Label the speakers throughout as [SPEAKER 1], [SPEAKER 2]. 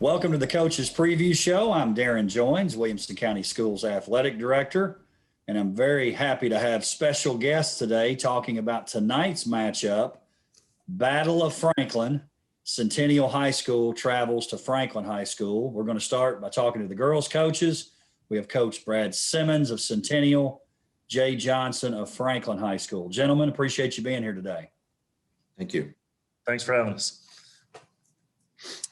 [SPEAKER 1] Welcome to the Coach's Preview Show. I'm Darrin Joins, Williamson County Schools Athletic Director, and I'm very happy to have special guests today talking about tonight's matchup, Battle of Franklin. Centennial High School travels to Franklin High School. We're going to start by talking to the girls' coaches. We have Coach Brad Simmons of Centennial, Jay Johnson of Franklin High School. Gentlemen, appreciate you being here today.
[SPEAKER 2] Thank you.
[SPEAKER 3] Thanks for having us.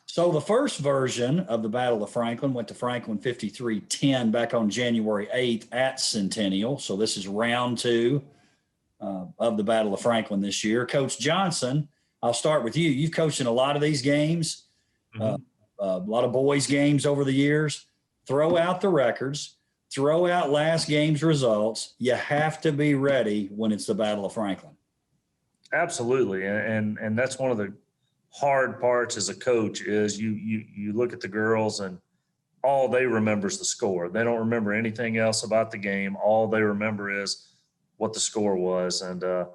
[SPEAKER 1] So the first version of the Battle of Franklin went to Franklin 53-10 back on January 8th at Centennial. So this is round two of the Battle of Franklin this year. Coach Johnson, I'll start with you. You've coached in a lot of these games, a lot of boys games over the years. Throw out the records, throw out last game's results. You have to be ready when it's the Battle of Franklin.
[SPEAKER 3] Absolutely. And that's one of the hard parts as a coach is you look at the girls and all they remember is the score. They don't remember anything else about the game. All they remember is what the score was. And, I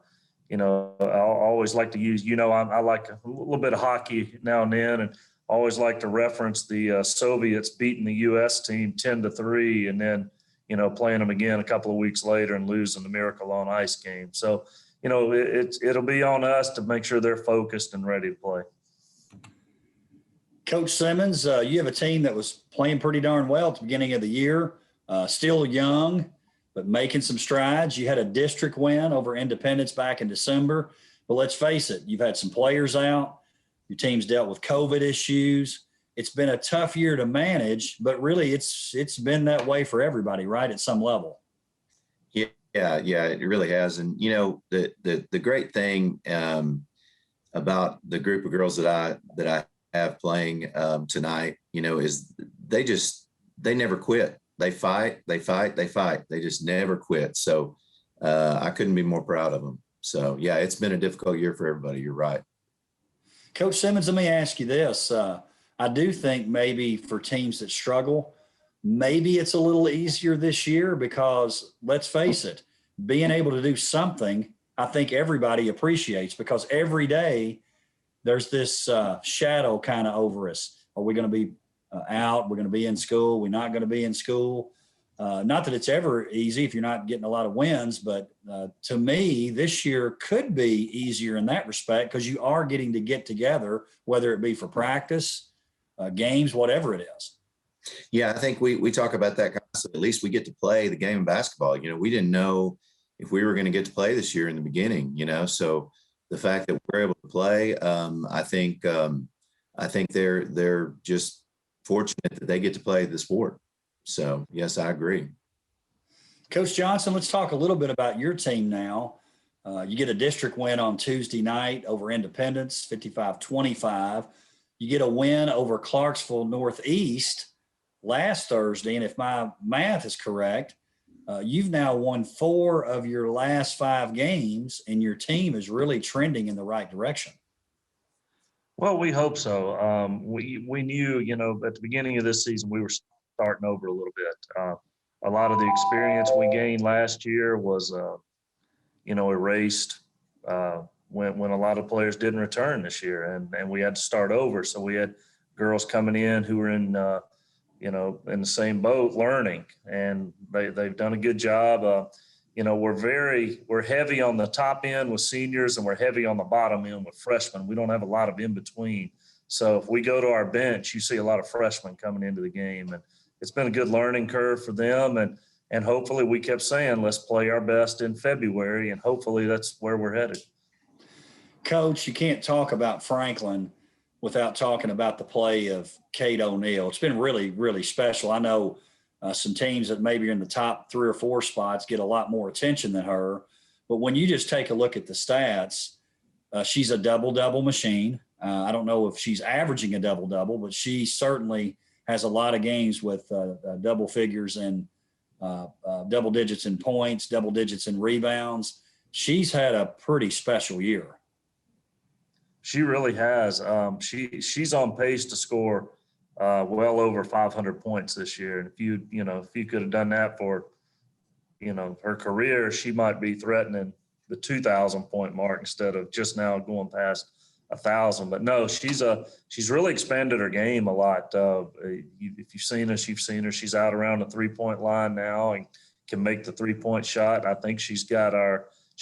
[SPEAKER 3] always like to use, I like a little bit of hockey now and then, and always like to reference the Soviets beating the U.S. team 10-3 and then, playing them again a couple of weeks later and losing the Miracle on Ice game. So, it'll be on us to make sure they're focused and ready to play.
[SPEAKER 1] Coach Simmons, you have a team that was playing pretty darn well at the beginning of the year, still young, but making some strides. You had a district win over Independence back in December, but let's face it, you've had some players out. Your team's dealt with COVID issues. It's been a tough year to manage, but really it's been that way for everybody, right, at some level.
[SPEAKER 2] Yeah, it really has. And, the great thing about the group of girls that I have playing tonight, is they never quit. They fight. They just never quit. So I couldn't be more proud of them. So, yeah, it's been a difficult year for everybody. You're right.
[SPEAKER 1] Coach Simmons, let me ask you this. I do think maybe for teams that struggle, maybe it's a little easier this year because, let's face it, being able to do something, I think everybody appreciates because every day there's this shadow kind of over us. Are we going to be out? We're going to be in school. We're not going to be in school. Not that it's ever easy if you're not getting a lot of wins, but to me, this year could be easier in that respect because you are getting to get together, whether it be for practice, games, whatever it is.
[SPEAKER 2] Yeah, I think we talk about that constantly. At least we get to play the game of basketball. We didn't know if we were going to get to play this year in the beginning, so the fact that we're able to play, I think they're just fortunate that they get to play the sport. So, yes, I agree.
[SPEAKER 1] Coach Johnson, let's talk a little bit about your team now. You get a district win on Tuesday night over Independence, 55-25. You get a win over Clarksville Northeast last Thursday, and if my math is correct, you've now won 4 of your last 5 games, and your team is really trending in the right direction.
[SPEAKER 3] Well, we hope so. We knew, at the beginning of this season, we were starting over a little bit. A lot of the experience we gained last year was, erased when a lot of players didn't return this year, and we had to start over. So we had girls coming in who were in the same boat learning, and they've done a good job. We're heavy on the top end with seniors and we're heavy on the bottom end with freshmen. We don't have a lot of in between. So if we go to our bench, you see a lot of freshmen coming into the game, and it's been a good learning curve for them. And hopefully we kept saying, let's play our best in February, and hopefully that's where we're headed.
[SPEAKER 1] Coach, you can't talk about Franklin without talking about the play of Kate O'Neill. It's been really, really special. I know some teams that maybe are in the top 3 or 4 spots get a lot more attention than her. But when you just take a look at the stats, she's a double-double machine. I don't know if she's averaging a double-double, but she certainly has a lot of games with double figures and double digits in points, double digits in rebounds. She's had a pretty special year.
[SPEAKER 3] She really has. She's on pace to score well over 500 points this year. And if you could have done that for, her career, she might be threatening the 2,000 point mark instead of just now going past 1,000. But no, she's really expanded her game a lot. If you've seen her, She's out around the 3-point line now and can make the 3-point shot. I think she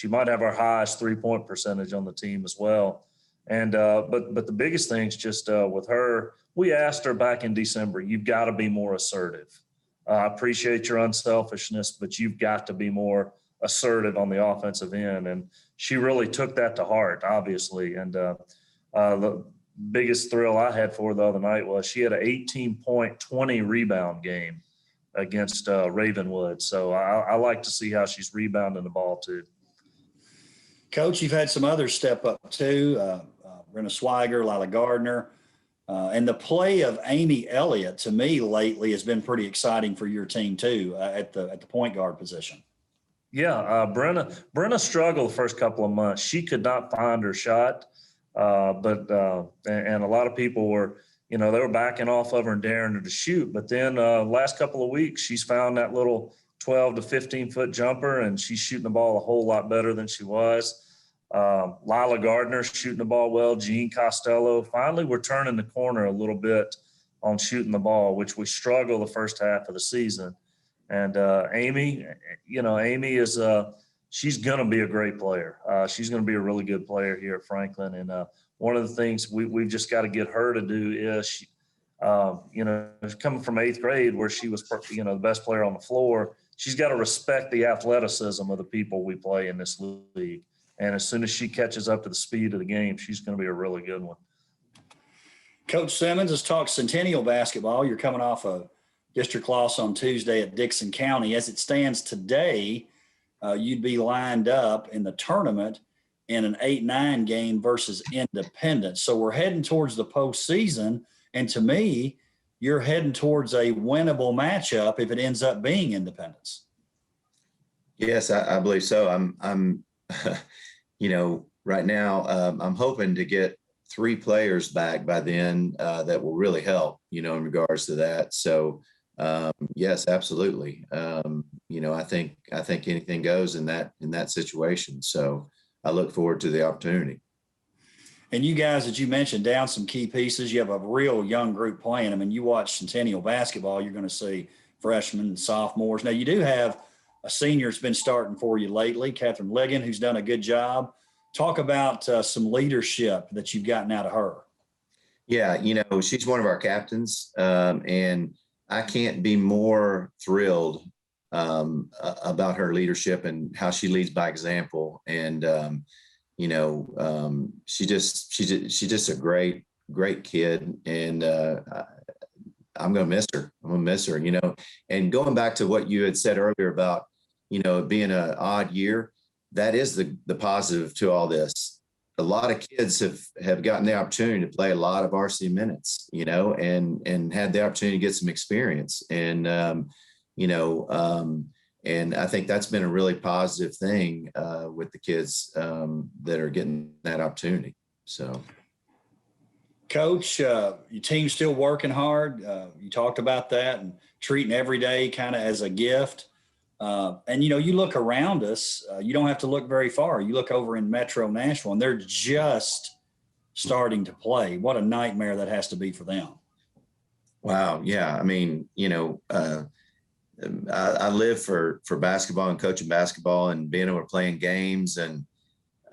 [SPEAKER 3] might have our highest 3-point percentage on the team as well. And but the biggest thing is just with her, we asked her back in December, you've got to be more assertive. I appreciate your unselfishness, but you've got to be more assertive on the offensive end. And she really took that to heart, obviously. And the biggest thrill I had for her the other night was she had an 18-point, 20 rebound game against Ravenwood. So I like to see how she's rebounding the ball too.
[SPEAKER 1] Coach, you've had some others step up too. Brenna Swiger, Lila Gardner. And the play of Amy Elliott, to me, lately has been pretty exciting for your team too, at the point guard position.
[SPEAKER 3] Yeah, Brenna struggled the first couple of months. She could not find her shot, but a lot of people were, they were backing off of her and daring her to shoot. But then last couple of weeks, she's found that little 12 to 15-foot jumper, and she's shooting the ball a whole lot better than she was. Lila Gardner shooting the ball well. Jean Costello. Finally, we're turning the corner a little bit on shooting the ball, which we struggled the first half of the season. And Amy is she's going to be a great player. She's going to be a really good player here at Franklin. And one of the things we've just got to get her to do is, coming from 8th grade where she was, the best player on the floor, she's got to respect the athleticism of the people we play in this league. And as soon as she catches up to the speed of the game, she's going to be a really good one.
[SPEAKER 1] Coach Simmons, let's talk Centennial basketball. You're coming off a district loss on Tuesday at Dixon County. As it stands today, you'd be lined up in the tournament in an 8-9 game versus Independence. So we're heading towards the postseason. And to me, you're heading towards a winnable matchup if it ends up being Independence.
[SPEAKER 2] Yes, I believe so. I'm right now, I'm hoping to get 3 players back by then that will really help, in regards to that. So, yes, absolutely. I think anything goes in that situation. So I look forward to the opportunity.
[SPEAKER 1] And you guys, as you mentioned, down some key pieces. You have a real young group playing. I mean, you watch Centennial basketball, you're going to see freshmen and sophomores. Now, you do have a senior that's been starting for you lately, Catherine Ligon, who's done a good job. Talk about some leadership that you've gotten out of her.
[SPEAKER 2] Yeah, she's one of our captains, and I can't be more thrilled about her leadership and how she leads by example. And she's just a great kid, and I'm going to miss her. And going back to what you had said earlier about it being an odd year, that is the positive to all this. A lot of kids have gotten the opportunity to play a lot of varsity minutes, and had the opportunity to get some experience. And, and I think that's been a really positive thing with the kids that are getting that opportunity. So.
[SPEAKER 1] Coach, your team's still working hard. You talked about that and treating every day kind of as a gift. And, you look around us, you don't have to look very far. You look over in Metro Nashville, and they're just starting to play. What a nightmare that has to be for them.
[SPEAKER 2] Wow. Yeah. I mean, I live for basketball and coaching basketball and being able to play in games. And,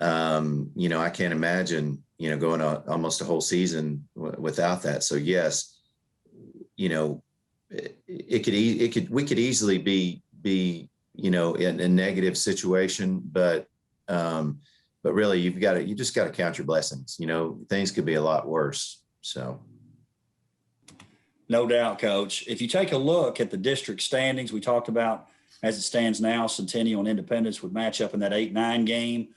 [SPEAKER 2] I can't imagine, going almost a whole season without that. So yes, we could easily be, in a negative situation, but really you just got to count your blessings. Things could be a lot worse. So.
[SPEAKER 1] No doubt, Coach. If you take a look at the district standings, we talked about as it stands now, Centennial and Independence would match up in that 8-9 game.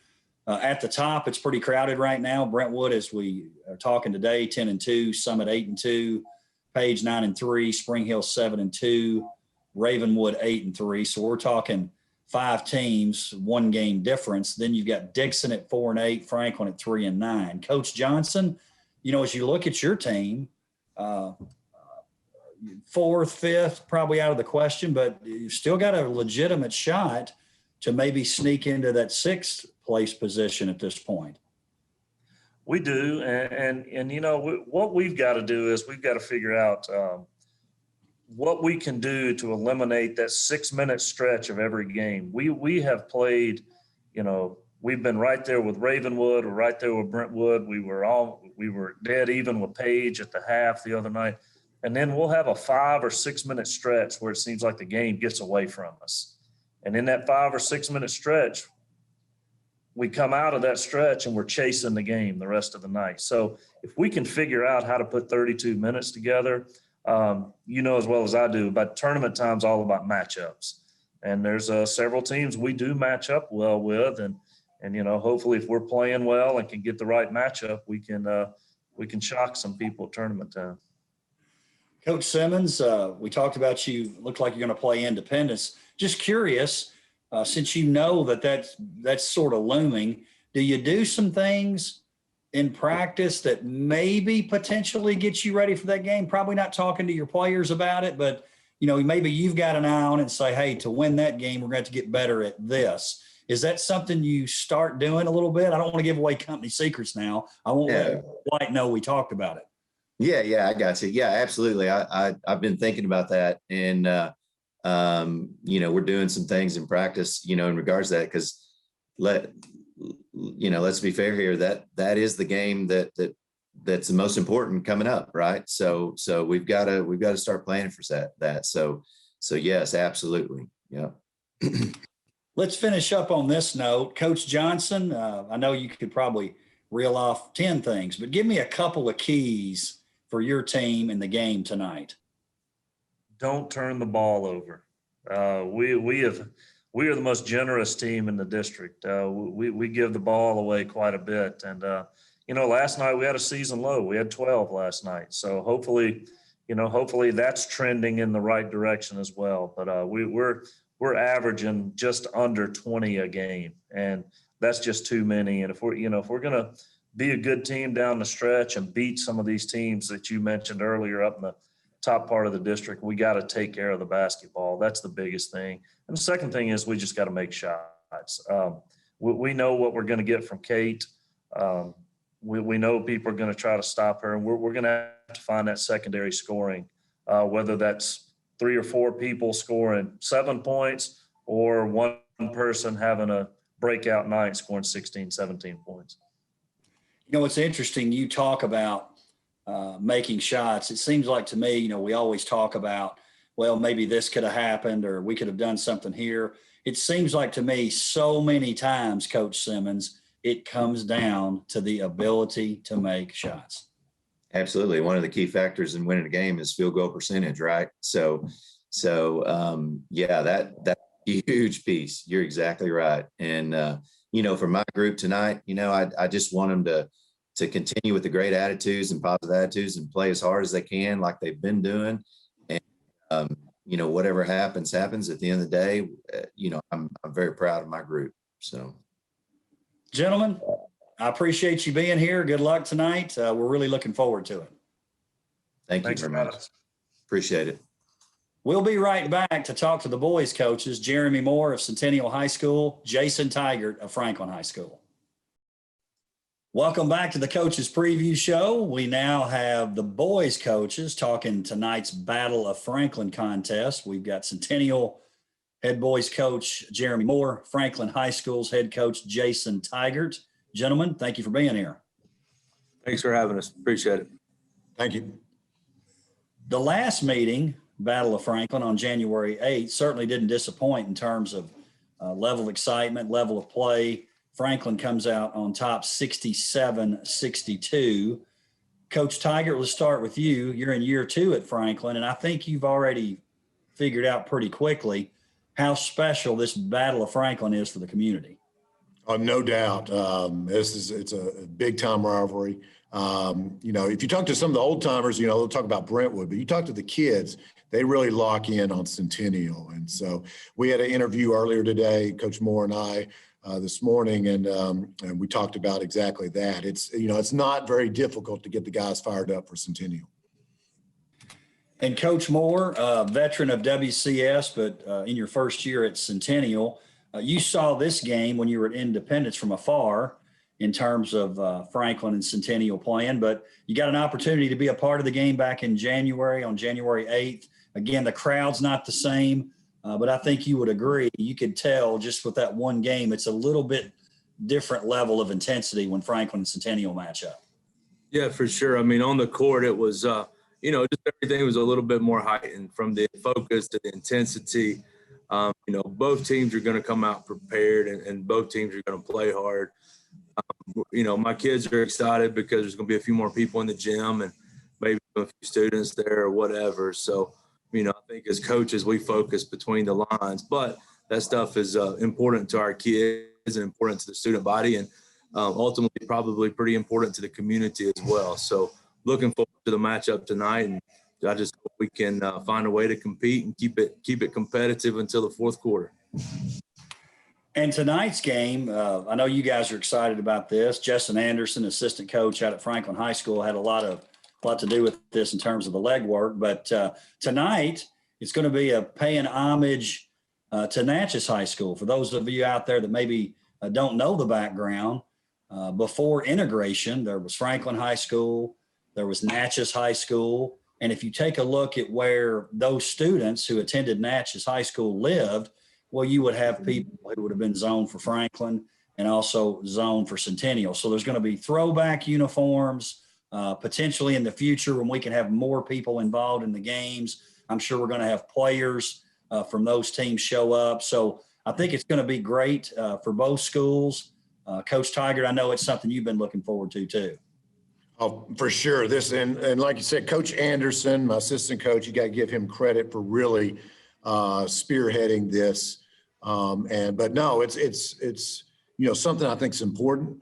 [SPEAKER 1] At the top, it's pretty crowded right now. Brentwood, as we are talking today, 10-2, Summit 8-2, Page 9-3, Spring Hill 7-2, Ravenwood 8-3. So we're talking 5 teams, 1 game difference. Then you've got Dixon at 4-8, Franklin at 3-9. Coach Johnson, as you look at your team, 4th, 5th, probably out of the question, but you've still got a legitimate shot to maybe sneak into that 6th place position at this point.
[SPEAKER 3] We do, and you know what we've got to do is we've got to figure out what we can do to eliminate that 6-minute stretch of every game. We have played, you know, we've been right there with Ravenwood or right there with Brentwood. We were dead even with Page at the half the other night, and then we'll have a 5 or 6 minute stretch where it seems like the game gets away from us, and in that 5 or 6 minute stretch, we come out of that stretch and we're chasing the game the rest of the night. So if we can figure out how to put 32 minutes together, you know as well as I do, but tournament time's all about matchups. And there's several teams we do match up well with, and you know, hopefully if we're playing well and can get the right matchup, we can shock some people at tournament time.
[SPEAKER 1] Coach Simmons, we talked about you. Look like you're going to play Independence. Just curious. Since you know that's sort of looming, do you do some things in practice that maybe potentially get you ready for that game? Probably not talking to your players about it, but you know, maybe you've got an eye on it and say, hey, to win that game, we're going to have to get better at this. Is that something you start doing a little bit? I don't want to give away company secrets now. I won't let White know we talked about it.
[SPEAKER 2] Yeah, I got you. Yeah, absolutely. I've been thinking about that, and you know, we're doing some things in practice, you know, in regards to that, because let's be fair here, that is the game that's the most important coming up, right? So we've got to start planning for that. So yes, absolutely. Yeah.
[SPEAKER 1] Let's finish up on this note. Coach Johnson, I know you could probably reel off 10 things, but give me a couple of keys for your team in the game tonight.
[SPEAKER 3] Don't turn the ball over. We are the most generous team in the district. We give the ball away quite a bit, and you know, last night we had a season low. We had 12 last night, so hopefully that's trending in the right direction as well. But we're averaging just under 20 a game, and that's just too many. And if we're gonna be a good team down the stretch and beat some of these teams that you mentioned earlier up in the top part of the district, we got to take care of the basketball. That's the biggest thing. And the second thing is we just got to make shots. We know what we're going to get from Kate. We know people are going to try to stop her, and we're going to have to find that secondary scoring, whether that's 3 or 4 people scoring 7 points or one person having a breakout night scoring 16, 17 points.
[SPEAKER 1] You know, it's interesting. You talk about making shots. It seems like to me, you know, we always talk about, well, maybe this could have happened or we could have done something here. It seems like to me so many times, Coach Simmons, it comes down to the ability to make shots.
[SPEAKER 2] Absolutely. One of the key factors in winning a game is field goal percentage, right? So yeah, that's a huge piece. You're exactly right. And, you know, for my group tonight, you know, I just want them to continue with the great attitudes and positive attitudes and play as hard as they can, like they've been doing. And, you know, whatever happens at the end of the day. You know, I'm very proud of my group. So,
[SPEAKER 1] gentlemen, I appreciate you being here. Good luck tonight. We're really looking forward to it.
[SPEAKER 2] Thanks you very much. Appreciate it.
[SPEAKER 1] We'll be right back to talk to the boys coaches, Jeremy Moore of Centennial High School, Jason Tigert of Franklin High School. Welcome back to the Coaches Preview Show. We now have the boys coaches talking tonight's Battle of Franklin contest. We've got Centennial head boys coach Jeremy Moore, Franklin High School's head coach Jason Tigert. Gentlemen, thank you for being here.
[SPEAKER 4] Thanks for having us. Appreciate it.
[SPEAKER 5] Thank you.
[SPEAKER 1] The last meeting, Battle of Franklin, on January 8th, certainly didn't disappoint in terms of level of excitement, level of play. Franklin comes out on top 67-62. Coach Tigert, let's start with you. You're in year 2 at Franklin, and I think you've already figured out pretty quickly how special this Battle of Franklin is for the community.
[SPEAKER 5] No doubt. It's a big time rivalry. You know, if you talk to some of the old timers, you know, they'll talk about Brentwood, but you talk to the kids, they really lock in on Centennial. And so we had an interview earlier today, Coach Moore and I, this morning, and we talked about exactly that. It's, you know, it's not very difficult to get the guys fired up for Centennial.
[SPEAKER 1] And Coach Moore, veteran of WCS, but in your first year at Centennial, you saw this game when you were at Independence from afar. in terms of Franklin and Centennial playing, but you got an opportunity to be a part of the game back in January, on January 8th. Again, the crowd's not the same, but I think you would agree. You could tell just with that one game, it's a little bit different level of intensity when Franklin and Centennial match up.
[SPEAKER 4] Yeah, for sure. I mean, on the court, it was, just everything was a little bit more heightened, from the focus to the intensity. Both teams are going to come out prepared, and both teams are going to play hard. My kids are excited because there's going to be a few more people in the gym and maybe a few students there or whatever. So, I think as coaches, we focus between the lines, but that stuff is important to our kids and important to the student body, and ultimately probably pretty important to the community as well. So looking forward to the matchup tonight, and I just hope we can find a way to compete and keep it competitive until the fourth quarter.
[SPEAKER 1] And tonight's game, I know you guys are excited about this. Justin Anderson, assistant coach out at Franklin High School, had a lot to do with this in terms of the legwork. But tonight, it's going to be a paying homage to Natchez High School. For those of you out there that maybe don't know the background, before integration, there was Franklin High School, there was Natchez High School. And if you take a look at where those students who attended Natchez High School lived, well, you would have people who would have been zoned for Franklin and also zoned for Centennial. So there's going to be throwback uniforms, potentially in the future when we can have more people involved in the games. I'm sure we're going to have players from those teams show up. So I think it's going to be great for both schools. Coach Tigert, I know it's something you've been looking forward to too.
[SPEAKER 5] Oh, for sure. And like you said, Coach Anderson, my assistant coach, you got to give him credit for really spearheading this. But no, it's something I think is important.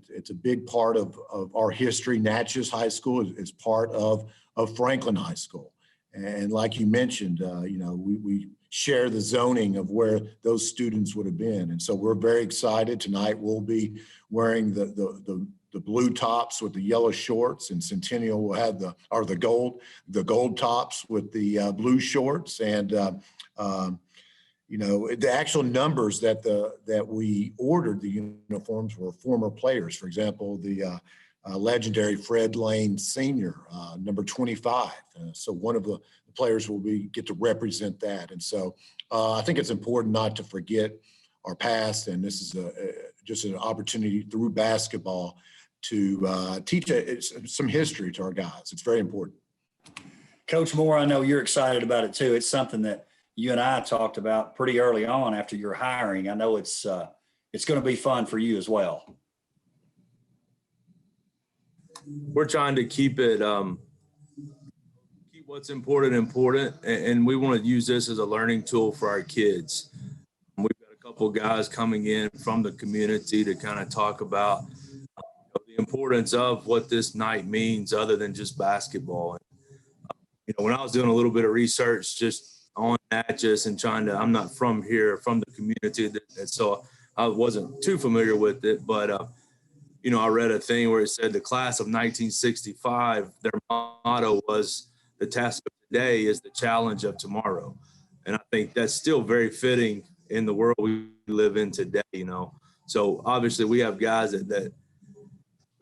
[SPEAKER 5] It's a big part of our history. Natchez High School is part of Franklin High School. And like you mentioned, we share the zoning of where those students would have been. And so we're very excited. Tonight we'll be wearing the blue tops with the yellow shorts, and Centennial will have the gold tops with the blue shorts. And the actual numbers that we ordered the uniforms were former players. For example, the legendary Fred Lane Sr., number 25. So one of the players will get to represent that. And so I think it's important not to forget our past. And this is just an opportunity through basketball to teach some history to our guys. It's very important.
[SPEAKER 1] Coach Moore, I know you're excited about it too. It's something that you and I talked about pretty early on after your hiring. I know it's going to be fun for you as well.
[SPEAKER 4] We're trying to keep what's important, and we want to use this as a learning tool for our kids. We've got a couple of guys coming in from the community to kind of talk about the importance of what this night means other than just basketball. When I was doing a little bit of research just on Natchez and I'm not from here, from the community, so I wasn't too familiar with it, but I read a thing where it said the class of 1965, their motto was, the task of today is the challenge of tomorrow. And I think that's still very fitting in the world we live in today, So obviously we have guys that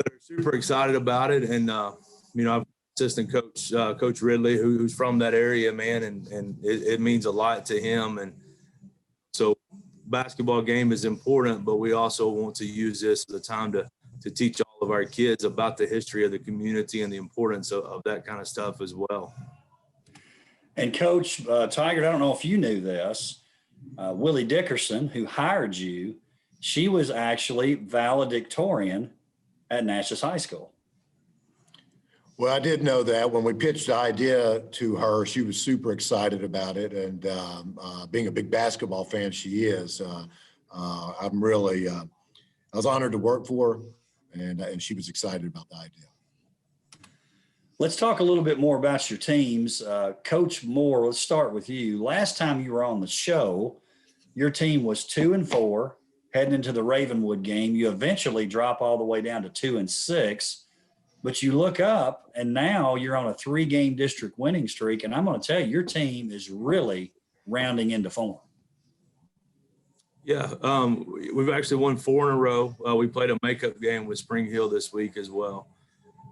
[SPEAKER 4] are super excited about it. And, I've assistant coach, Coach Ridley, who's from that area, man, and it means a lot to him. And so basketball game is important, but we also want to use this as a time to teach all of our kids about the history of the community and the importance of that kind of stuff as well.
[SPEAKER 1] And Coach Tigert, I don't know if you knew this, Willie Dickerson, who hired you, she was actually valedictorian at Natchez High School.
[SPEAKER 5] Well, I did know that. When we pitched the idea to her, she was super excited about it. And being a big basketball fan she is, I was honored to work for her. And she was excited about the idea.
[SPEAKER 1] Let's talk a little bit more about your teams. Coach Moore, let's start with you. Last time you were on the show, your team was 2-4 heading into the Ravenwood game. You eventually drop all the way down to 2-6, but you look up and now you're on a 3-game district winning streak. And I'm going to tell you, your team is really rounding into form.
[SPEAKER 4] Yeah, we've actually won 4 in a row. We played a makeup game with Spring Hill this week as well.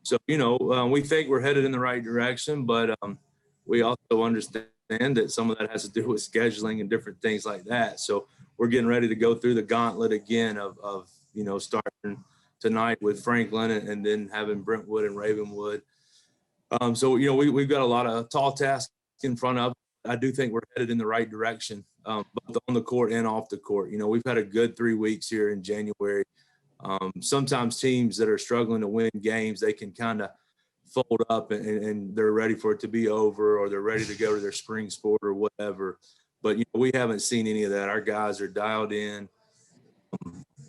[SPEAKER 4] So, we think we're headed in the right direction, but we also understand that some of that has to do with scheduling and different things like that. So we're getting ready to go through the gauntlet again of starting tonight with Franklin and then having Brentwood and Ravenwood. So, we've got a lot of tall tasks in front of us. I do think we're headed in the right direction, both on the court and off the court. We've had a good 3 weeks here in January. Sometimes teams that are struggling to win games, they can kind of fold up and they're ready for it to be over, or they're ready to go to their spring sport or whatever. But we haven't seen any of that. Our guys are dialed in.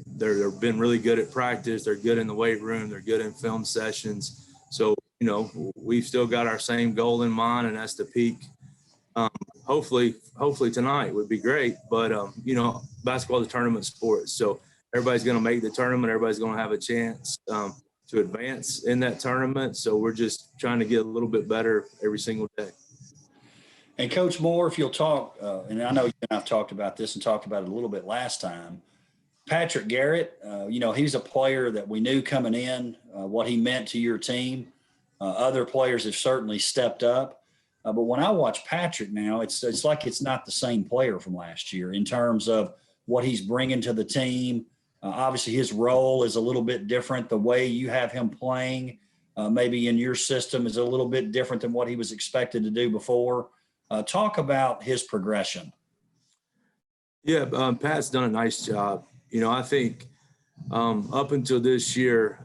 [SPEAKER 4] They've been really good at practice. They're good in the weight room. They're good in film sessions. So, we've still got our same goal in mind, and that's to peak. Hopefully tonight would be great. But, basketball is a tournament sport. So everybody's going to make the tournament. Everybody's going to have a chance to advance in that tournament. So we're just trying to get a little bit better every single day.
[SPEAKER 1] And Coach Moore, if you'll talk, and I know you and I've talked about this and talked about it a little bit last time, Patrick Garrett, he's a player that we knew coming in, what he meant to your team. Other players have certainly stepped up. But when I watch Patrick now, it's like it's not the same player from last year in terms of what he's bringing to the team. Obviously, his role is a little bit different. The way you have him playing, maybe in your system, is a little bit different than what he was expected to do before. Talk about his progression.
[SPEAKER 4] Yeah, Pat's done a nice job. I think up until this year,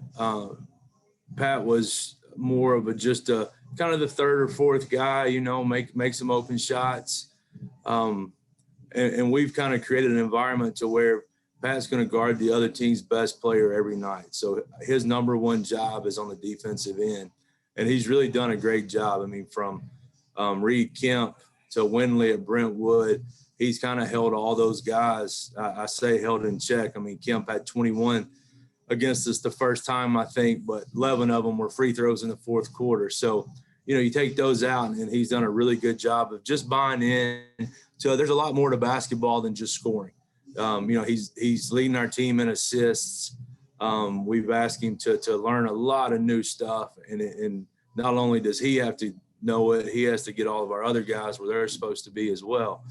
[SPEAKER 4] Pat was more of just a kind of the third or fourth guy, make some open shots. And we've kind of created an environment to where Pat's going to guard the other team's best player every night. So his number one job is on the defensive end. And he's really done a great job. I mean, from Reed Kemp to Winley at Brentwood, he's kind of held all those guys, I say held in check. I mean, Kemp had 21 against us the first time, I think, but 11 of them were free throws in the fourth quarter. So, you take those out, and he's done a really good job of just buying in. So there's a lot more to basketball than just scoring. He's leading our team in assists. We've asked him to learn a lot of new stuff, and not only does he have to know it, he has to get all of our other guys where they're supposed to be as well.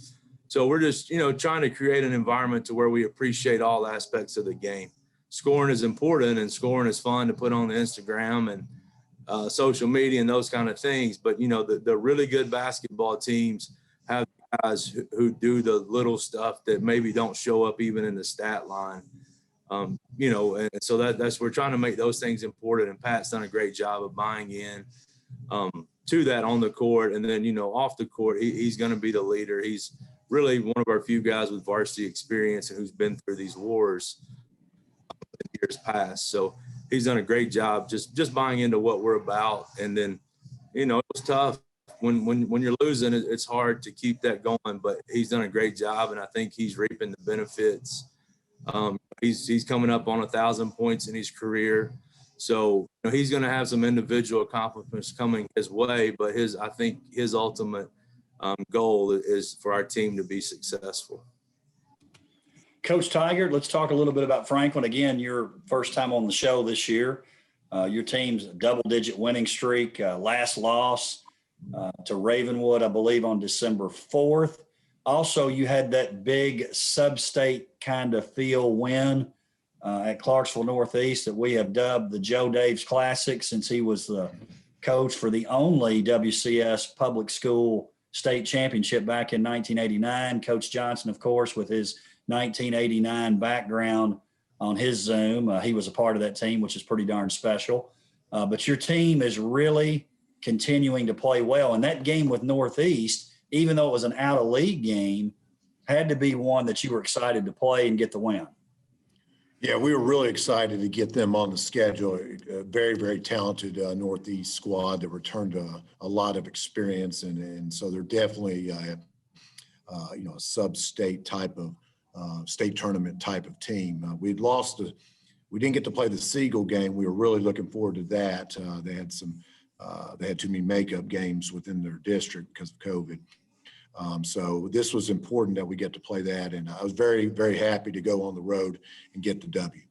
[SPEAKER 4] So we're just, trying to create an environment to where we appreciate all aspects of the game. Scoring is important, and scoring is fun to put on the Instagram and social media and those kind of things. But, the really good basketball teams have guys who do the little stuff that maybe don't show up even in the stat line. And so that's we're trying to make those things important. And Pat's done a great job of buying in to that on the court. And then, off the court, he's going to be the leader. He's really one of our few guys with varsity experience and who's been through these wars in years past. So he's done a great job just buying into what we're about. And then, it was tough. When you're losing, it's hard to keep that going, but he's done a great job, and I think he's reaping the benefits. He's coming up on 1,000 points in his career. So he's going to have some individual accomplishments coming his way, but I think his ultimate goal is for our team to be successful.
[SPEAKER 1] Coach Tigert, let's talk a little bit about Franklin. Again, your first time on the show this year. Your team's double-digit winning streak, last loss to Ravenwood, I believe, on December 4th. Also, you had that big sub-state kind of feel win at Clarksville Northeast that we have dubbed the Joe Daves Classic, since he was the coach for the only WCS public school state championship back in 1989. Coach Johnson, of course, with his 1989 background on his Zoom. He was a part of that team, which is pretty darn special. But your team is really continuing to play well. And that game with Northeast, even though it was an out-of-league game, had to be one that you were excited to play and get the win.
[SPEAKER 5] Yeah, we were really excited to get them on the schedule. A very, very talented Northeast squad that returned a lot of experience. And so they're definitely, a sub-state type of state tournament type of team. We didn't get to play the Siegel game. We were really looking forward to that. They had too many makeup games within their district because of COVID. So this was important that we get to play that. And I was very, very happy to go on the road and get the W.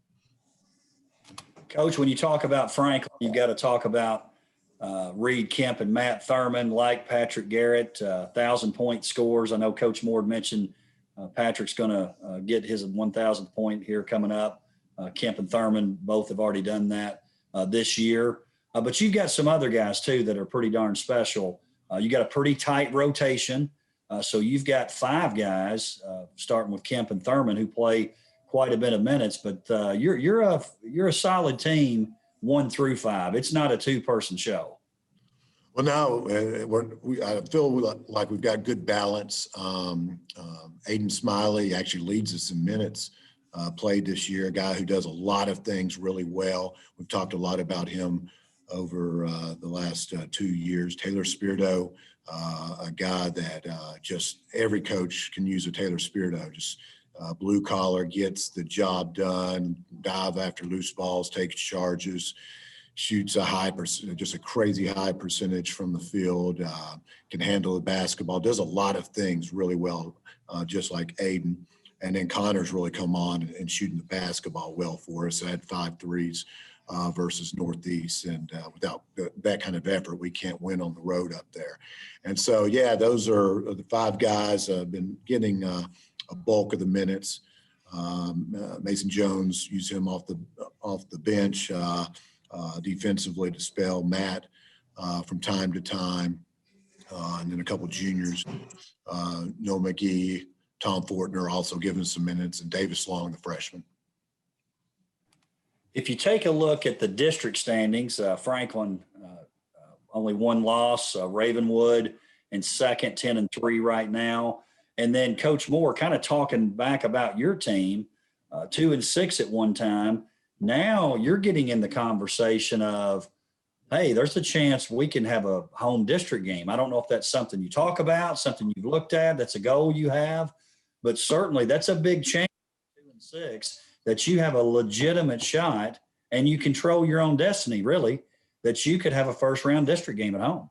[SPEAKER 1] Coach, when you talk about Franklin, you've got to talk about Reed Kemp and Matt Thurman, like Patrick Garrett, 1,000-point scores. I know Coach Moore mentioned Patrick's going to get his 1,000th point here coming up. Kemp and Thurman both have already done that this year. But you've got some other guys, too, that are pretty darn special. You got a pretty tight rotation. So you've got 5 guys, starting with Kemp and Thurman, who play quite a bit of minutes. But you're a solid team 1 through 5. It's not a 2-person show.
[SPEAKER 5] Well, now I feel like we've got good balance. Aiden Smiley actually leads us in minutes played this year, a guy who does a lot of things really well. We've talked a lot about him over the last 2 years. Taylor Spirto, a guy that just every coach can use a Taylor Spirto, just blue collar, gets the job done, dive after loose balls, takes charges, shoots a high percentage, just a crazy high percentage from the field, can handle the basketball, does a lot of things really well, just like Aiden. And then Connor's really come on and shooting the basketball well for us. I had 5 threes versus Northeast. And without that kind of effort, we can't win on the road up there. And so, yeah, those are the 5 guys been getting a bulk of the minutes. Mason Jones, use him off the bench defensively to spell Matt from time to time. And then a couple juniors, Noah McGee, Tom Fortner also giving some minutes, and Davis Long, the freshman.
[SPEAKER 1] If you take a look at the district standings, Franklin only 1 loss, Ravenwood in second, 10-3 right now. And then Coach Moore kind of talking back about your team, 2-6 at one time. Now you're getting in the conversation of, hey, there's a chance we can have a home district game. I don't know if that's something you talk about, something you've looked at, that's a goal you have, but certainly that's a big change, 2-6, that you have a legitimate shot and you control your own destiny, really, that you could have a first-round district game at home.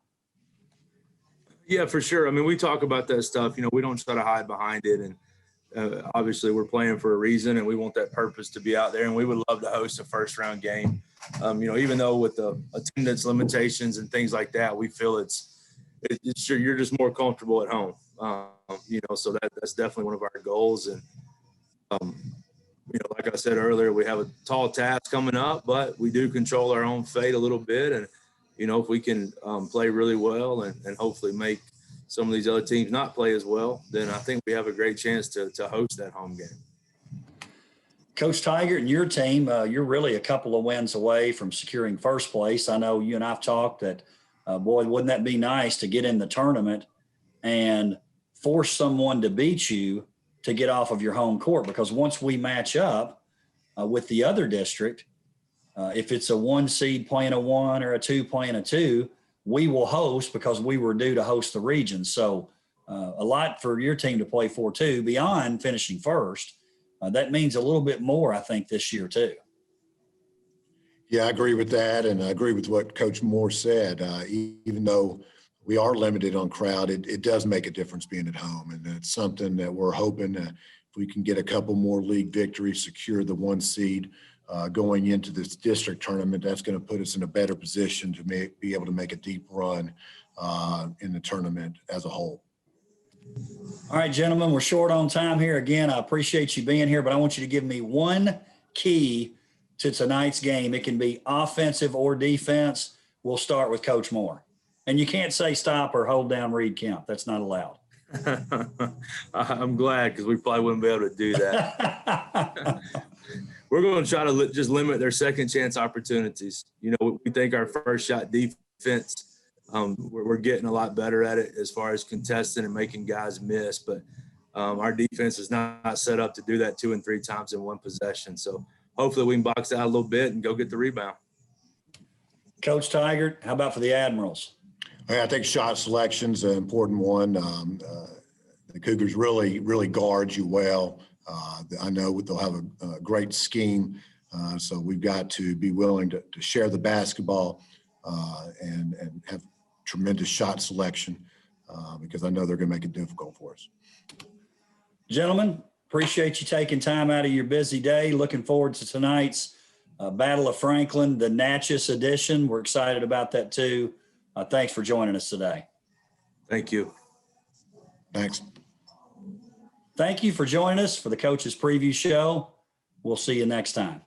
[SPEAKER 4] Yeah, for sure. I mean, we talk about that stuff. You know, we don't try to hide behind it. And obviously we're playing for a reason, and we want that purpose to be out there. And we would love to host a first-round game. You know, even though with the attendance limitations and things like that, we feel it's sure you're just more comfortable at home. You know, so that's definitely one of our goals. And, you know, like I said earlier, we have a tall task coming up, but we do control our own fate a little bit. And, you know, if we can play really well and hopefully make some of these other teams not play as well, then I think we have a great chance to host that home game.
[SPEAKER 1] Coach Tigert and your team, you're really a couple of wins away from securing first place. I know you and I've talked that, boy, wouldn't that be nice to get in the tournament and force someone to beat you to get off of your home court? Because once we match up with the other district, if it's a 1 seed playing a 1 or a 2 playing a 2, we will host because we were due to host the region. So a lot for your team to play for, too, beyond finishing first. That means a little bit more, I think, this year, too.
[SPEAKER 5] Yeah, I agree with that. And I agree with what Coach Moore said. Even though we are limited on crowd, it does make a difference being at home. And it's something that we're hoping if we can get a couple more league victories, secure the 1 seed going into this district tournament, that's going to put us in a better position to be able to make a deep run in the tournament as a whole.
[SPEAKER 1] All right, gentlemen, we're short on time here. Again, I appreciate you being here, but I want you to give me one key to tonight's game. It can be offensive or defense. We'll start with Coach Moore. And you can't say stop or hold down Reed Kemp. That's not allowed.
[SPEAKER 4] I'm glad, because we probably wouldn't be able to do that. We're going to try to just limit their second chance opportunities. You know, we think our first shot defense, we're getting a lot better at it as far as contesting and making guys miss. But our defense is not set up to do that 2 and 3 times in one possession. So hopefully we can box out a little bit and go get the rebound.
[SPEAKER 5] Coach Tigert, how about for the Admirals? I think shot selection's an important one. The Cougars really guard you well. I know they'll have a great scheme, so we've got to be willing to share the basketball and have tremendous shot selection. because I know they're going to make it difficult for us.
[SPEAKER 1] Gentlemen, appreciate you taking time out of your busy day. Looking forward to tonight's Battle of Franklin, the Natchez edition. We're excited about that too. Thanks for joining us today.
[SPEAKER 4] Thank you.
[SPEAKER 5] Thanks.
[SPEAKER 1] Thank you for joining us for the Coach's Preview Show. We'll see you next time.